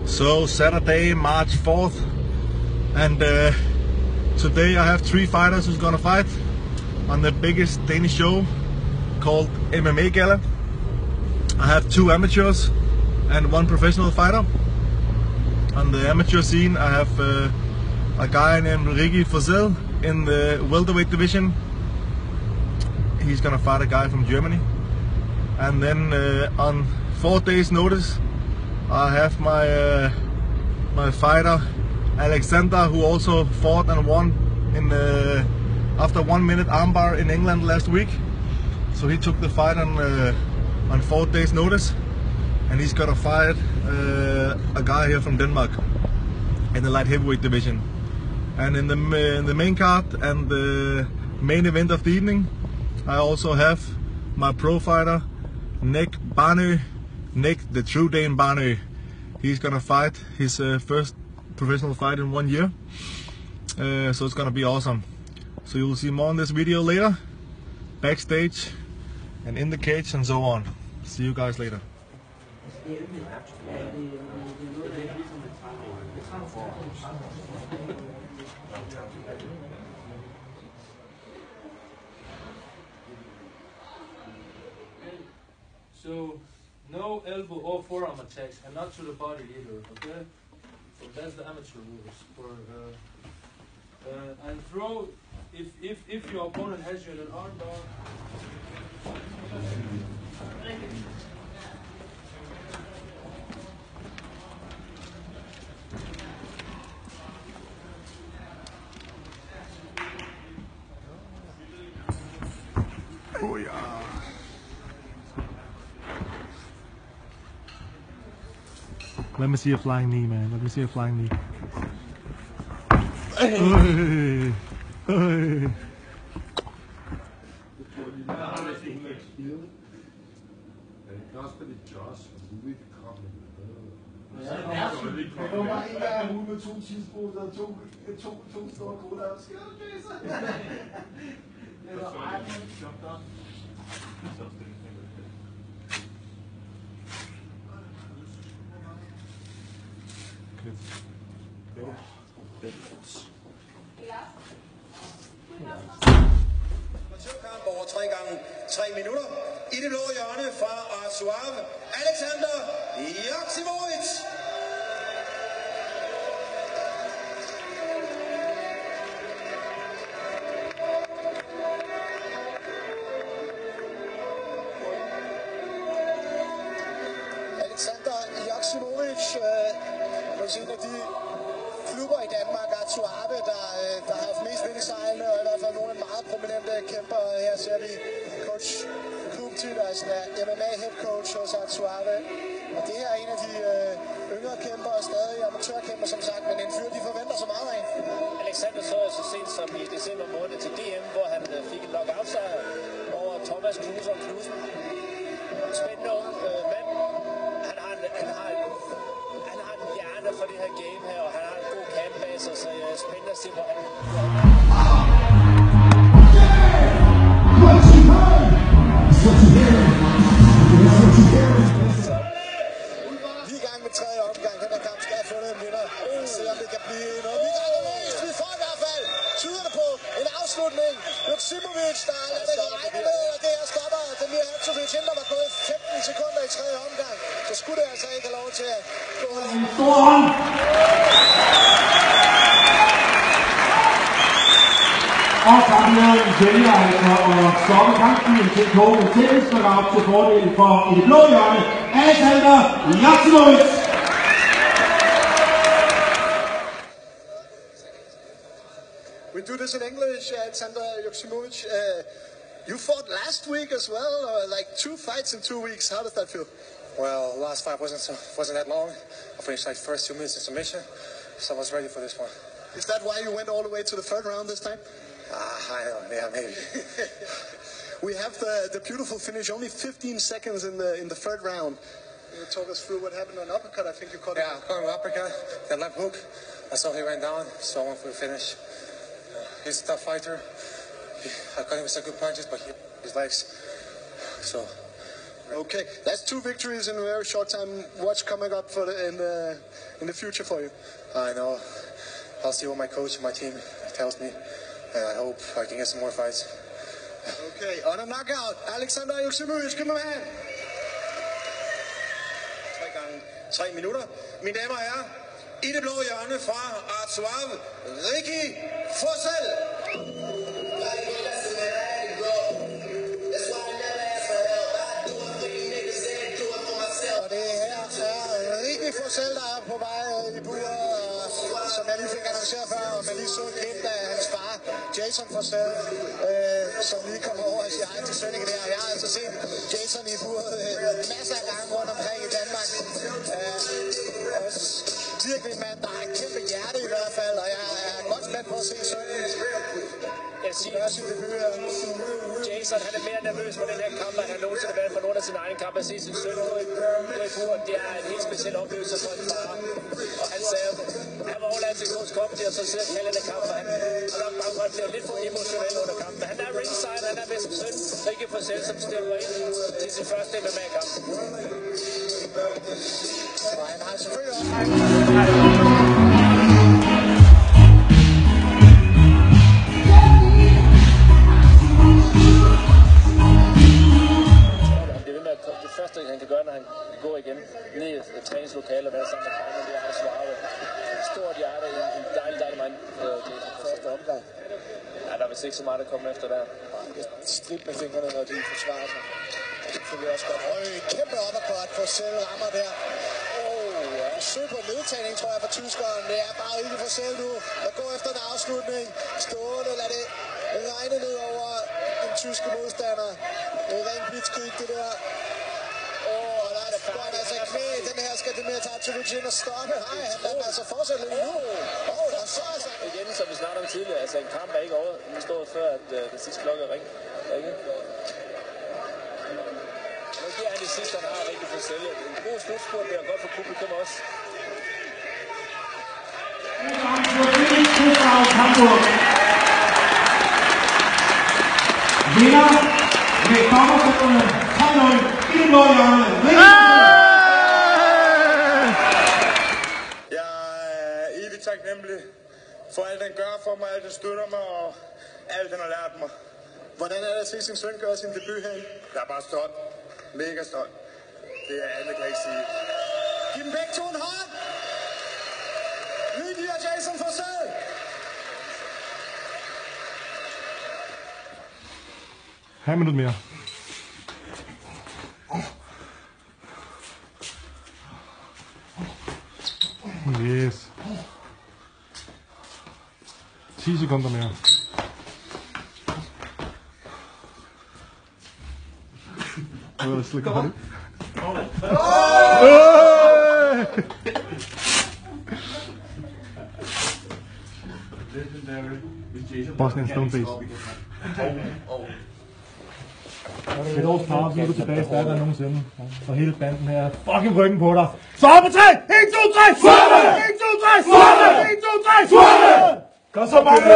So Saturday, March 4th, and today I have 3 fighters who's gonna fight on the biggest Danish show called MMA Gala. I have 2 amateurs and 1 professional fighter. On the amateur scene I have a guy named Ricky Forsell in the welterweight division. He's gonna fight a guy from Germany. And then on 4 days notice I have my fighter Alexander, who also fought and won in after 1 minute armbar in England last week. So he took the fight on 4 days notice, and he's gonna fight a guy here from Denmark in the light heavyweight division. And in the main card and the main event of the evening, I also have my pro fighter Nick Barnø, Nick the True Dane Barnø. He's gonna fight his first professional fight in 1 year, so it's gonna be awesome. So you will see more in this video later, backstage and in the cage and so on. See you guys later. So, no elbow or forearm attacks, and not to the body either, okay? So that's the amateur rules. And throw, if your opponent has you in an armbar. Oh yeah. Let me see a flying knee, man. Let me see a flying knee. Hey. Hey. Hey. Amatørkamp over 3 gange 3 minutter. I det blå hjørne fra Suave, Alexander Joksimovic. Alexander Joksimovic er en af de klubber i Danmark, Suave, der har haft mest vind i sejlene, og i hvert fald nogle af meget prominente kæmper. Her ser vi coach Klub Tylersen er MMA head coach hos Suave. Og det her er en af de yngre kæmper, og stadig amatørkæmper som sagt, men en fyr, de forventer så meget af. Alexander så så sent som i december måned til DM, hvor han fik en knockout-sejr over Thomas Knudsen. Spændende ung mand. Han har en hjerne for det her game her, og han har en god camp bag sig, så jeg er spændende at se, hvor han... Vi er i gang med 3. omgang. Den her kamp skal have fundet en vinder. Se om det kan blive noget. Vi er mest. Vi får i hvert fald tyder det på en afslutning. Joksimovic, der er ladet regne med, og det her stopper Damir Hadzovic, inden der var gået 15 sekunder i 3. omgang. Så skulle det altså ikke have lov til at gå en stor hånd. Og kampen vælger altså at stoppe kampen til Torben Tættes, der var op til fordel for i det blå hjørne, Alexander Joksimovic. We do this in English, Alexander Joksimovic. You fought last week as well, or like 2 fights in 2 weeks. How does that feel? Well, last fight wasn't that long. I finished like first 2 minutes in submission, so I was ready for this one. Is that why you went all the way to the 3rd round this time? I don't know, yeah, maybe. We have the beautiful finish, only 15 seconds in the 3rd round. Can you talk us through what happened on uppercut? I think you caught it. Yeah, I caught an uppercut, the left hook. I saw he went down, so I went for the finish. He's a tough fighter. I caught him with some good punches, but his legs. So Okay, that's 2 victories in a very short time. What's coming up for in the future for you? I know. I'll see what my coach and my team tells me. And I hope I can get some more fights. Okay, on a knockout, Alexander Yusumovich, come on. 3 gange 3 minutter. Mine damer og herrer, i det blå hjørne fra Artois, Ricky Fossel. Og det her er Ricky Fossel, der er på vej i buret, som jeg lige fik annonceret før, og man lige så kendt af hans far, Jason Fossel, som lige kommer over og siger hej til Sønneke der. Jeg har altså set Jason i buret masser af gange rundt omkring i Danmark. Også virkelig en mand, der har et kæmpe hjerte i hvert fald, og jeg er godt spændt på at se Sønnen. Jeg siger, Jason han er mere nervøs for den her kamp, end han nogensinde har været for nogle af sine egne kampe. At se sin søn gå i buret, det er en helt speciel oplevelse for en far. Og han sagde, han var overladt til coach Kopti, og så sidder og kalder den kamp, og han er nok bare for at blive lidt for emotionel under kampen. Han er ringside, han er med sin søn, Ricky Fossel, som stiller ind til sin første MMA-kamp. Og han har selvfølgelig også det første, han kan gøre, når han går igen ned i træningslokalet og være sammen med drengene, det er at svare. Stort hjerte, en dejlig mand. Det er første omgang. Ja, der er vist ikke så meget, der kommer efter der. strip med fingrene, når de forsvarer sig. Og selvfølgelig også godt. Kæmpe uppercut for selv rammer der. Ja, søg på nedtagning, tror jeg, for tyskeren. Det er bare ikke for selv nu. Der går efter en afslutning. Stående, lad det regne ned over den tyske modstander. Det er rent blitzkrig, det der. Og der er godt altså knæ. Den her skal det mere tage til Virgin og stoppe. Nej, han lader altså fortsætte lidt nu. Der er så altså. Igen, som vi snakkede om tidligere, altså en kamp er ikke over. Vi står før, at den sidste klokke er ringet. Nu giver han det sidste, han har rigtig for sælge. En god slutspurt, det er godt for publikum også. Vinder med dommerstemmerne 3-0 i det blå hjørne. Jeg er evigt taknemmelig for alt den gør for mig, alt den støtter mig og alt den har lært mig. Hvordan er det at se sin søn gøre sin debut her? Jeg er bare stolt. Mega stolt. Det er andet, kan jeg ikke sige. Giv dem begge to en hånd! Ricky og Jason Fossel! Halv minut mere. Yes. 10 sekunder mere. Bosnian Stoneface. Et års pause, nu er du tilbage stærkere end nogensinde. Og hele banden her, fucking ryggen på dig. Så op på 3! 1, 2, 3! Svømme! 1, 2, 3! Svømme! 1, 2, 3! Svømme! Kom så, mange!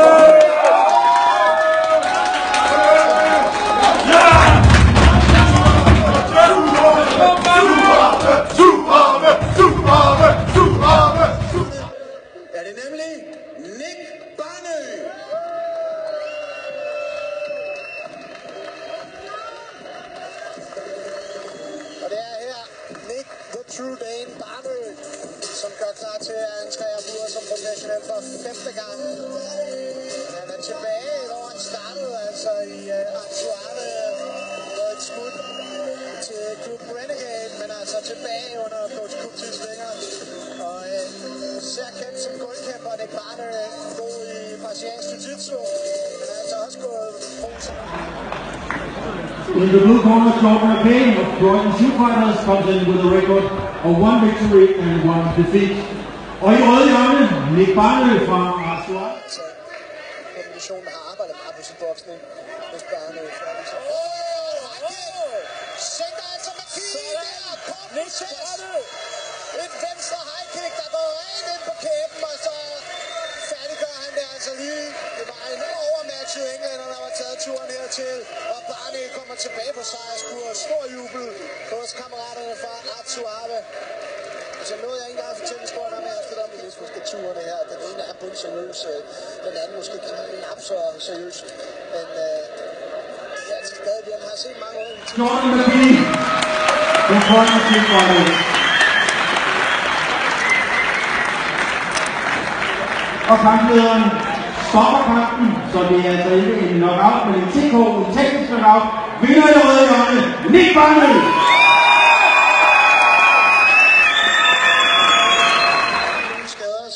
Er det nemlig Nick Barnø? Og det er her Nick the True Dane Barnø, som gør klar til at entrere buret som professionel for 5. gang. Han er tilbage, hvor han startede altså i Artois på et smut til klub Renegade, men altså tilbage under coach Kuptis vinger. Og ser kendt som guldkæmper, Nick Barnø, god i brasiliansk jiu-jitsu, men er altså også gået In the blue corner, Sean McCain of Croydon Shoe Fighters comes in with a record of 1 victory and 1 defeat. Og i røde hjørne, Nick Barnø fra Artois. Så kombinationen har arbejdet meget på sin boksning. Nick Barnø fra sænker altså McKee der, kort proces. Et venstre high kick, der går rent ind på kæben, og så færdiggør han det altså lige. Det var en overmatchet englænder, der var taget turen her til, og Barney kommer tilbage på sejrskurs. Stor jubel hos kammeraterne fra Atsu Abe. Så nåede jeg ikke engang at fortælle historien om, at jeg har spillet om det lidt forskellige det her. Den ene er bundseriøs, den anden måske knap så seriøs. Men jeg er stadig, vi har set mange år. Jordan McKee, den første tilfælde. Og kamplederen stopper kampen, så det er altså ikke en knockout, men en TK, en teknisk knockout. Vinder i røde hjørne, Nick Barney!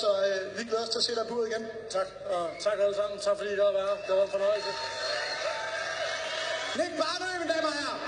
Så vi glæder os til at se dig på igen. Tak, og tak alle sammen. Tak fordi I gad at være her. Det var en fornøjelse. Nick Barney, mine damer og herrer.